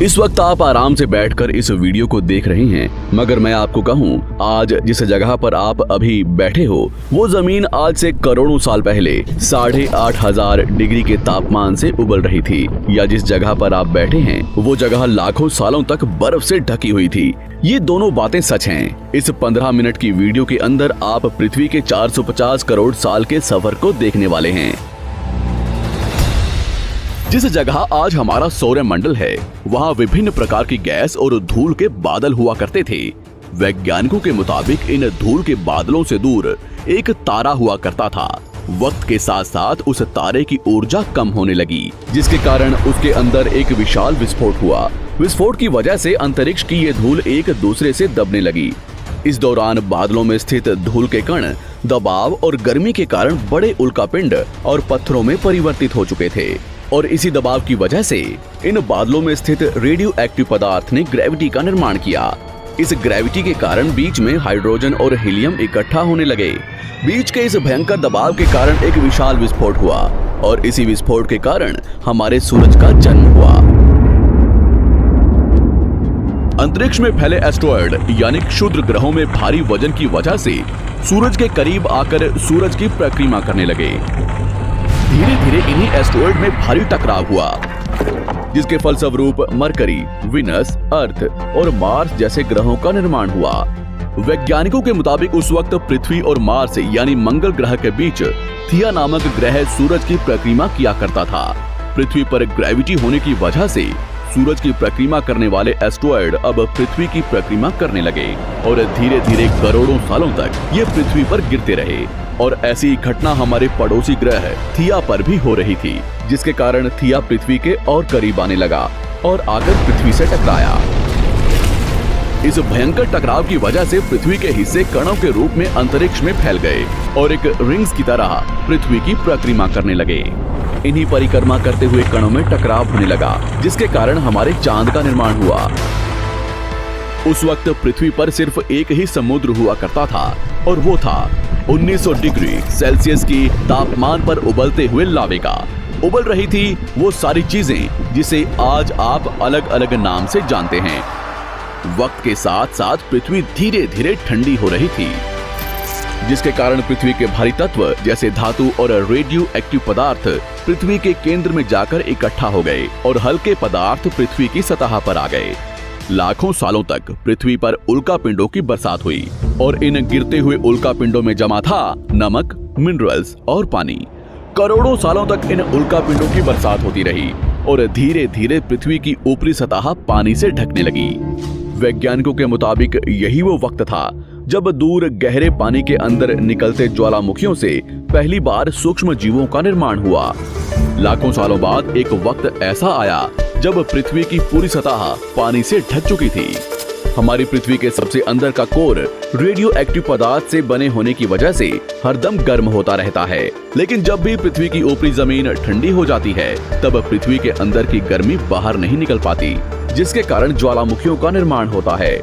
इस वक्त आप आराम से बैठकर इस वीडियो को देख रहे हैं, मगर मैं आपको कहूं, आज जिस जगह पर आप अभी बैठे हो वो जमीन आज से करोड़ों साल पहले 8,500 डिग्री के तापमान से उबल रही थी, या जिस जगह पर आप बैठे हैं वो जगह लाखों सालों तक बर्फ से ढकी हुई थी। ये दोनों बातें सच हैं। इस 15 मिनट की वीडियो के अंदर आप पृथ्वी के 450 करोड़ साल के सफर को देखने वाले हैं। जिस जगह आज हमारा सौरमंडल है, वहाँ विभिन्न प्रकार की गैस और धूल के बादल हुआ करते थे। वैज्ञानिकों के मुताबिक इन धूल के बादलों से दूर एक तारा हुआ करता था। वक्त के साथ साथ उस तारे की ऊर्जा कम होने लगी, जिसके कारण उसके अंदर एक विशाल विस्फोट हुआ। विस्फोट की वजह से अंतरिक्ष की ये धूल एक दूसरे से दबने लगी। इस दौरान बादलों में स्थित धूल के कण दबाव और गर्मी के कारण बड़े उल्कापिंड और पत्थरों में परिवर्तित हो चुके थे, और इसी दबाव की वजह से इन बादलों में स्थित रेडियो एक्टिव पदार्थ ने ग्रेविटी का निर्माण किया। इस ग्रेविटी के कारण बीच में हाइड्रोजन और हीलियम इकट्ठा होने लगे। बीच के इस भयंकर दबाव के कारण एक विशाल विस्फोट हुआ, और इसी विस्फोट के कारण हमारे सूरज का जन्म हुआ। अंतरिक्ष में फैले एस्टेरॉयड यानी क्षुद्र ग्रहों में भारी वजन की वजह से सूरज के करीब आकर सूरज की परिक्रमा करने लगे। धीरे धीरे इन्हीं एस्टेरॉयड में भारी टकराव हुआ, जिसके फलस्वरूप मरकरी, विनस, अर्थ और मार्स जैसे ग्रहों का निर्माण हुआ। वैज्ञानिकों के मुताबिक उस वक्त पृथ्वी और मार्स यानी मंगल ग्रह के बीच थिया नामक ग्रह सूरज की परिक्रमा किया करता था। पृथ्वी पर ग्रेविटी होने की वजह से सूरज की परिक्रमा करने वाले एस्टेरॉयड अब पृथ्वी की परिक्रमा करने लगे, और धीरे धीरे करोड़ों सालों तक ये पृथ्वी पर गिरते रहे। और ऐसी घटना हमारे पड़ोसी ग्रह थिया पर भी हो रही थी, जिसके कारण थिया पृथ्वी के और करीब आने लगा और आकर पृथ्वी से टकराया। इस भयंकर टकराव की वजह से पृथ्वी के हिस्से कणों के रूप में अंतरिक्ष में फैल गए और एक रिंग्स की तरह पृथ्वी की परिक्रमा करने लगे। इन्हीं परिक्रमा करते हुए कणों में टकराव होने लगा, जिसके कारण हमारे चांद का निर्माण हुआ। उस वक्त पृथ्वी पर सिर्फ एक ही समुद्र हुआ करता था, और वो था 1900 डिग्री सेल्सियस की तापमान पर उबलते हुए लावे का। उबल रही थी वो सारी चीजें जिसे आज आप अलग अलग नाम से जानते हैं। वक्त के साथ साथ पृथ्वी धीरे धीरे ठंडी हो रही थी, जिसके कारण पृथ्वी के भारी तत्व जैसे धातु और रेडियो एक्टिव पदार्थ पृथ्वी के केंद्र में जाकर इकट्ठा हो गए, और हल्के पदार्थ पृथ्वी की सतह पर आ गए। लाखों सालों तक पृथ्वी पर उल्कापिंडों की बरसात हुई, और इन गिरते हुए उल्कापिंडों में जमा था नमक, मिनरल्स और पानी। करोड़ों सालों तक इन उल्कापिंडों की बरसात होती रही, और धीरे धीरे पृथ्वी की ऊपरी सतह पानी से ढकने लगी। वैज्ञानिकों के मुताबिक यही वो वक्त था जब दूर गहरे पानी के अंदर निकलते ज्वालामुखियों से पहली बार सूक्ष्म जीवों का निर्माण हुआ। लाखों सालों बाद एक वक्त ऐसा आया जब पृथ्वी की पूरी सतह पानी से ढक चुकी थी। हमारी पृथ्वी के सबसे अंदर का कोर रेडियो एक्टिव पदार्थ से बने होने की वजह से हरदम गर्म होता रहता है, लेकिन जब भी पृथ्वी की ऊपरी जमीन ठंडी हो जाती है, तब पृथ्वी के अंदर की गर्मी बाहर नहीं निकल पाती, जिसके कारण ज्वालामुखियों का निर्माण होता है।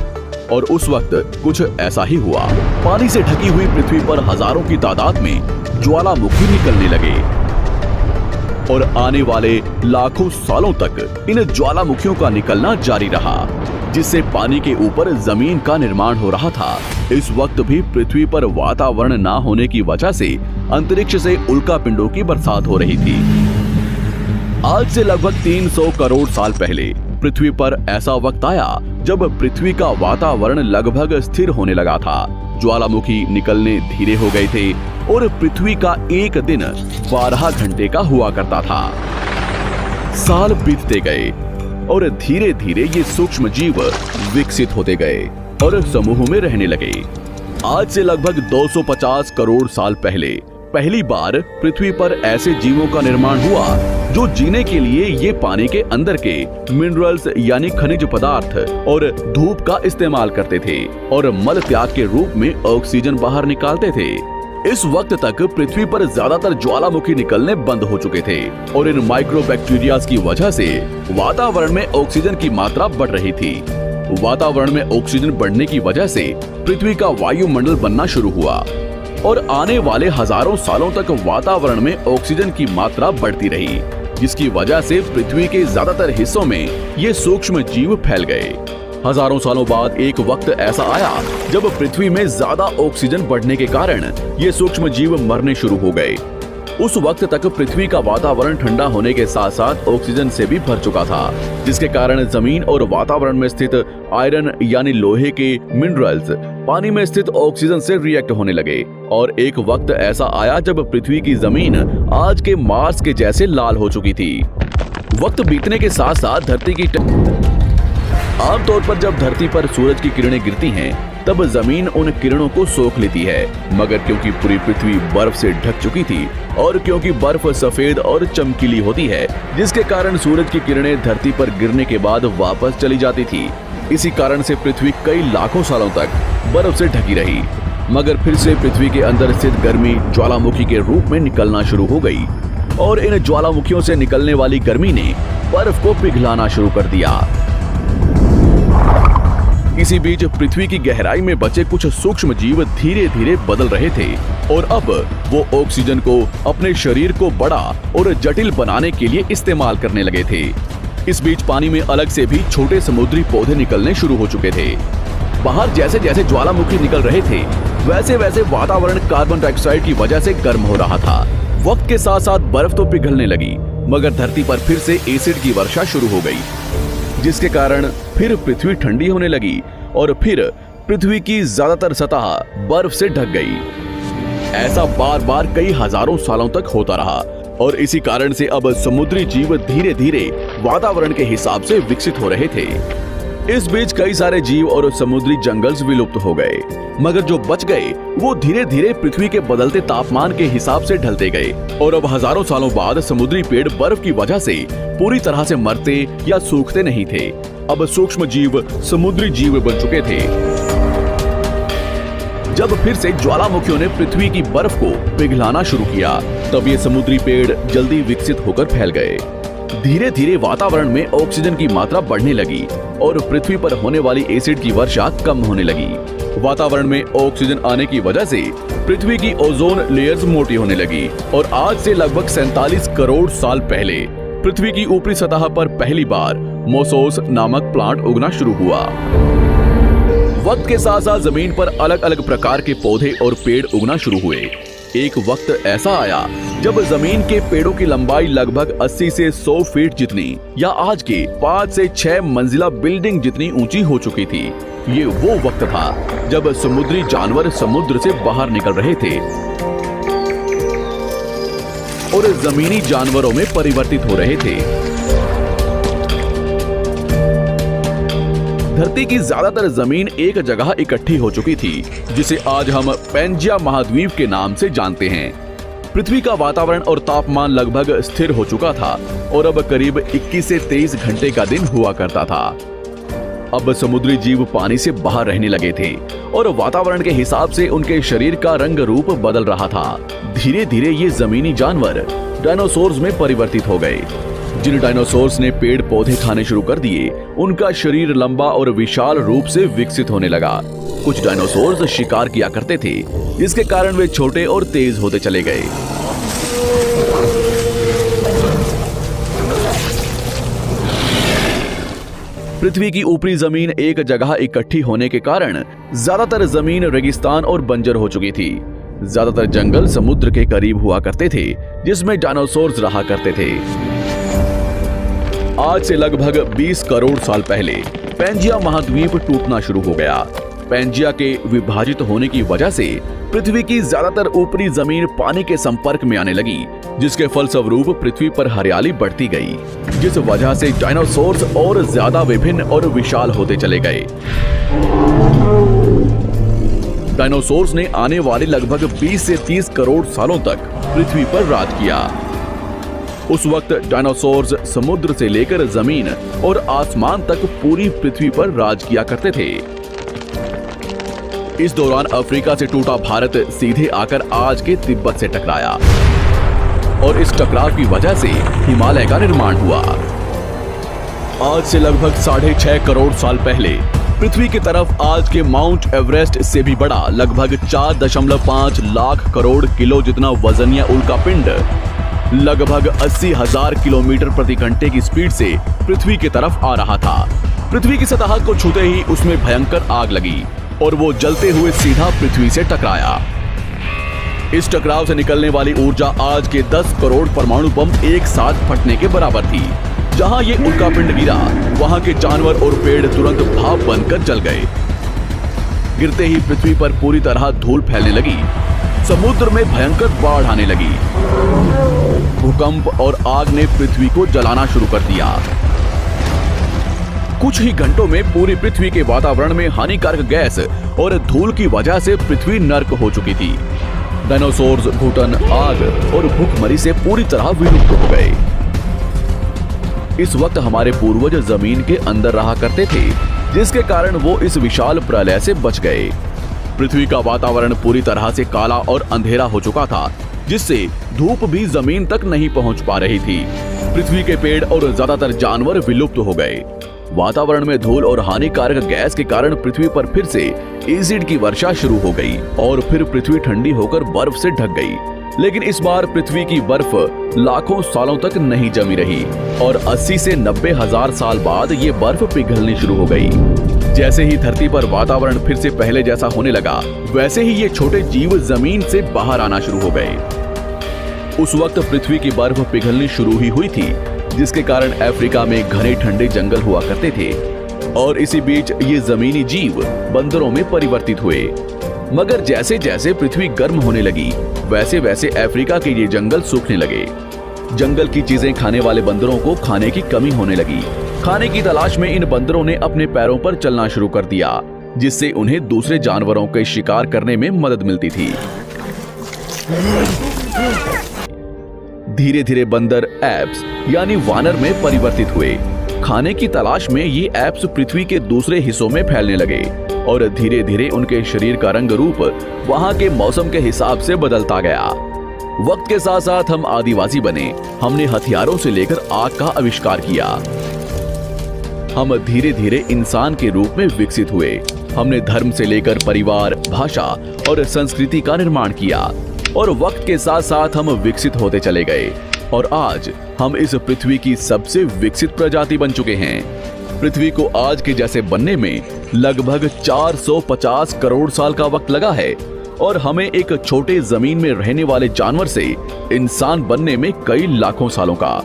और उस वक्त कुछ ऐसा ही हुआ। पानी से ढकी हुई पृथ्वी पर हजारों की तादाद में ज्वालामुखी निकलने लगे, और आने वाले लाखों सालों तक इन ज्वालामुखियों का निकलना जारी रहा, जिससे पानी के ऊपर जमीन का निर्माण हो रहा था। इस वक्त भी पृथ्वी पर वातावरण ना होने की वजह से अंतरिक्ष से उल्कापिंडों की बरसात हो रही थी। आज से लगभग 300 करोड़ साल पहले पृथ्वी पर ऐसा वक्त आया जब पृथ्वी का वातावरण लगभग स्थिर होने लगा था। ज्वालामुखी निकलने धीरे हो गए थे, और पृथ्वी का एक दिन 12 घंटे का हुआ करता था। साल बीतते गए, और धीरे धीरे ये सूक्ष्म जीव विकसित होते गए और समूह में रहने लगे। आज से लगभग 250 करोड़ साल पहले पहली बार पृथ्वी पर ऐसे जीवों का निर्माण हुआ जो जीने के लिए ये पानी के अंदर के मिनरल्स यानी खनिज पदार्थ और धूप का इस्तेमाल करते थे, और मल त्याग के रूप में ऑक्सीजन बाहर निकालते थे। इस वक्त तक पृथ्वी पर ज्यादातर ज्वालामुखी निकलने बंद हो चुके थे, और इन माइक्रोबैक्टीरिया की वजह से वातावरण में ऑक्सीजन की मात्रा बढ़ रही थी। वातावरण में ऑक्सीजन बढ़ने की वजह से पृथ्वी का वायुमंडल बनना शुरू हुआ, और आने वाले हजारों सालों तक वातावरण में ऑक्सीजन की मात्रा बढ़ती रही। जिसकी वजह से पृथ्वी के ज्यादातर हिस्सों में ये सूक्ष्म जीव फैल गए। हजारों सालों बाद एक वक्त ऐसा आया जब पृथ्वी में ज्यादा ऑक्सीजन बढ़ने के कारण ये सूक्ष्म जीव मरने शुरू हो गए। उस वक्त तक पृथ्वी का वातावरण ठंडा होने के साथ साथ ऑक्सीजन से भी भर चुका था, जिसके कारण जमीन और वातावरण में स्थित आयरन यानी लोहे के मिनरल्स पानी में स्थित ऑक्सीजन से रिएक्ट होने लगे। और एक वक्त ऐसा आया जब पृथ्वी की जमीन आज के मार्स के जैसे लाल हो चुकी थी। वक्त बीतने के साथ साथ धरती की आमतौर पर जब धरती पर सूरज की किरणें गिरती हैं, तब जमीन उन किरणों को सोख लेती है। मगर क्योंकि पूरी पृथ्वी बर्फ से ढक चुकी थी और क्योंकि बर्फ सफेद और चमकीली होती है, जिसके कारण सूरज की किरणें धरती पर गिरने के बाद वापस चली जाती थी। इसी कारण से पृथ्वी कई लाखों सालों तक बर्फ से ढकी रही। मगर फिर से पृथ्वी के अंदर स्थित गर्मी ज्वालामुखी के रूप में निकलना शुरू हो गई और इन ज्वालामुखियों से निकलने वाली गर्मी ने बर्फ को पिघलाना शुरू कर दिया। इसी बीच पृथ्वी की गहराई में बचे कुछ सूक्ष्म जीव धीरे धीरे बदल रहे थे और अब वो ऑक्सीजन को अपने शरीर को बड़ा और जटिल बनाने के लिए इस्तेमाल करने लगे थे। इस बीच पानी में अलग से भी छोटे समुद्री पौधे निकलने शुरू हो चुके थे। बाहर जैसे जैसे ज्वालामुखी निकल रहे थे, वैसे वैसे वातावरण कार्बन डाइऑक्साइड की वजह से गर्म हो रहा था। वक्त के साथ साथ बर्फ तो पिघलने लगी, मगर धरती पर फिर से एसिड की वर्षा शुरू हो गई, जिसके कारण फिर पृथ्वी ठंडी होने लगी और फिर पृथ्वी की ज्यादातर सतह बर्फ से ढक गई। ऐसा बार बार कई हजारों सालों तक होता रहा और इसी कारण से अब समुद्री जीव धीरे धीरे वातावरण के हिसाब से विकसित हो रहे थे। इस बीच कई सारे जीव और समुद्री जंगल्स विलुप्त हो गए, मगर जो बच गए वो धीरे धीरे पृथ्वी के बदलते तापमान के हिसाब से ढलते गए और अब हजारों सालों बाद समुद्री पेड़ बर्फ की वजह से पूरी तरह से मरते या सूखते नहीं थे। अब सूक्ष्म जीव समुद्री जीव बन चुके थे। जब फिर से ज्वालामुखियों ने पृथ्वी की बर्फ को पिघलाना शुरू किया, तब ये समुद्री पेड़ जल्दी विकसित होकर फैल गए। धीरे धीरे वातावरण में ऑक्सीजन की मात्रा बढ़ने लगी और पृथ्वी पर होने वाली एसिड की वर्षा कम होने लगी। वातावरण में ऑक्सीजन आने की वजह से पृथ्वी की ओजोन लेयर्स मोटी होने लगी और आज से लगभग 47 करोड़ साल पहले पृथ्वी की ऊपरी सतह पर पहली बार मोसोस नामक प्लांट उगना शुरू हुआ। वक्त के साथ साथ जमीन पर अलग अलग प्रकार के पौधे और पेड़ उगना शुरू हुए। एक वक्त ऐसा आया जब जमीन के पेड़ों की लंबाई लगभग 80 से 100 फीट जितनी या आज के 5 से 6 मंजिला बिल्डिंग जितनी ऊंची हो चुकी थी। ये वो वक्त था जब समुद्री जानवर समुद्र से बाहर निकल रहे थे और जमीनी जानवरों में परिवर्तित हो रहे थे। धरती की ज्यादातर जमीन एक जगह इकट्ठी हो चुकी थी, जिसे आज हम पैंजिया महाद्वीप के नाम से जानते हैं। पृथ्वी का वातावरण और तापमान लगभग स्थिर हो चुका था और अब करीब 21 से 23 घंटे का दिन हुआ करता था। अब समुद्री जीव पानी से बाहर रहने लगे थे और वातावरण के हिसाब से उनके शरीर का रंग रूप बदल रहा था। धीरे धीरे ये जमीनी जानवर डायनासोर्स में परिवर्तित हो गए। जिन डायनासोर्स ने पेड़ पौधे खाने शुरू कर दिए, उनका शरीर लंबा और विशाल रूप से विकसित होने लगा। कुछ डायनासोर्स शिकार किया करते थे, जिसके कारण वे छोटे और तेज होते चले गए। पृथ्वी की ऊपरी जमीन एक जगह इकट्ठी होने के कारण ज्यादातर जमीन रेगिस्तान और बंजर हो चुकी थी। ज्यादातर जंगल समुद्र के करीब हुआ करते थे, जिसमें डायनासोर्स रहा करते थे। आज से लगभग 20 करोड़ साल पहले पैंजिया महाद्वीप टूटना शुरू हो गया। पैंजिया के विभाजित होने की वजह से पृथ्वी की ज्यादातर ऊपरी जमीन पानी के संपर्क में आने लगी, जिसके फलस्वरूप पृथ्वी पर हरियाली बढ़ती गई, जिस वजह से डायनासोर्स और ज्यादा विभिन्न और विशाल होते चले गए। डायनासोर्स ने आने वाले लगभग 20 से 30 करोड़ सालों तक पृथ्वी पर राज किया। उस वक्त डायनासोर्स समुद्र से लेकर जमीन और आसमान तक पूरी पृथ्वी पर राज किया करते थे। इस दौरान अफ्रीका से टूटा भारत सीधे आकर आज के तिब्बत से टकराया और इस टकराव की वजह से हिमालय का निर्माण हुआ। आज से लगभग 6.5 करोड़ साल पहले पृथ्वी की तरफ आज के माउंट एवरेस्ट से भी बड़ा लगभग 4.5 लाख करोड़ किलो जितना वजनिया उल्कापिंड लगभग 80,000 किलोमीटर प्रति घंटे की स्पीड से पृथ्वी की तरफ आ रहा था। पृथ्वी की सतह को छूते ही उसमें भयंकर आग लगी और वो जलते हुए सीधा पृथ्वी से टकराया। इस टकराव से निकलने वाली ऊर्जा आज के 10 करोड़ परमाणु बम एक साथ फटने के बराबर थी। जहां ये उल्कापिंड गिरा, वहां के जानवर और पेड़ तुरंत भाप बनकर जल गए। गिरते ही पृथ्वी पर पूरी तरह धूल फैलने लगी। समुद्र में भयंकर बाढ़ आने लगी। भूकंप और आग ने पृथ्वी को जलाना शुरू कर दिया। कुछ ही घंटों में पूरी पृथ्वी के वातावरण में हानिकारक गैस और धूल की वजह से पृथ्वी नर्क हो चुकी थी। डायनासोर्स, घुटन, आग और भूखमरी से पूरी तरह विलुप्त हो गए। इस वक्त हमारे पूर्वज जमीन के अंदर रहा करते थे, जिसके कारण वो इस विशाल प्रलय से बच गए। पृथ्वी का वातावरण पूरी तरह से काला और अंधेरा हो चुका था, जिससे धूप भी जमीन तक नहीं पहुंच पा रही थी। पृथ्वी के पेड़ और ज्यादातर जानवर विलुप्त हो गए। वातावरण में धूल और हानिकारक गैस के कारण पृथ्वी पर फिर से एसिड की वर्षा शुरू हो गई और फिर पृथ्वी ठंडी होकर बर्फ से ढक गई। लेकिन इस बार पृथ्वी की बर्फ लाखों सालों तक नहीं जमी रही और 80 से 90 हजार साल बाद ये बर्फ पिघलनी शुरू हो गई। जैसे ही धरती पर वातावरण फिर से पहले जैसा होने लगा, वैसे ही ये छोटे जीव जमीन से बाहर आना शुरू हो गए। उस वक्त पृथ्वी की बर्फ पिघलनी शुरू ही हुई थी, जिसके कारण अफ्रीका में घने ठंडे जंगल हुआ करते थे और इसी बीच ये जमीनी जीव बंदरों में परिवर्तित हुए। मगर जैसे जैसे पृथ्वी गर्म होने लगी, वैसे वैसे अफ्रीका के ये जंगल सूखने लगे। जंगल की चीजें खाने वाले बंदरों को खाने की कमी होने लगी। खाने की तलाश में इन बंदरों ने अपने पैरों पर चलना शुरू कर दिया, जिससे उन्हें दूसरे जानवरों के शिकार करने में मदद मिलती थी। धीरे धीरे बंदर एप्स यानी वानर में परिवर्तित हुए। खाने की तलाश में ये एप्स पृथ्वी के दूसरे हिस्सों में फैलने लगे और धीरे धीरे उनके शरीर का रंग रूप वहां के मौसम के हिसाब से बदलता गया। वक्त के साथ साथ हम आदिवासी बने। हमने हथियारों से लेकर आग का आविष्कार किया। हम धीरे धीरे इंसान के रूप में विकसित हुए। हमने धर्म से लेकर परिवार, भाषा और संस्कृति का निर्माण किया और वक्त के साथ साथ हम विकसित होते चले गए और आज हम इस पृथ्वी की सबसे विकसित प्रजाति बन चुके हैं। पृथ्वी को आज के जैसे बनने में लगभग 450 करोड़ साल का वक्त लगा है और हमें एक छोटे जमीन में रहने वाले जानवर से इंसान बनने में कई लाखों सालों का।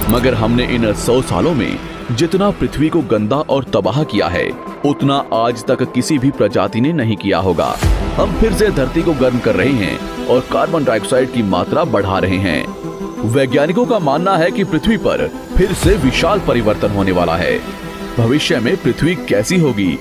मगर हमने इन 100 सालों में जितना पृथ्वी को गंदा और तबाह किया है, उतना आज तक किसी भी प्रजाति ने नहीं किया होगा। हम फिर से धरती को गर्म कर रहे हैं और कार्बन डाइऑक्साइड की मात्रा बढ़ा रहे हैं। वैज्ञानिकों का मानना है कि पृथ्वी पर फिर से विशाल परिवर्तन होने वाला है। भविष्य में पृथ्वी कैसी होगी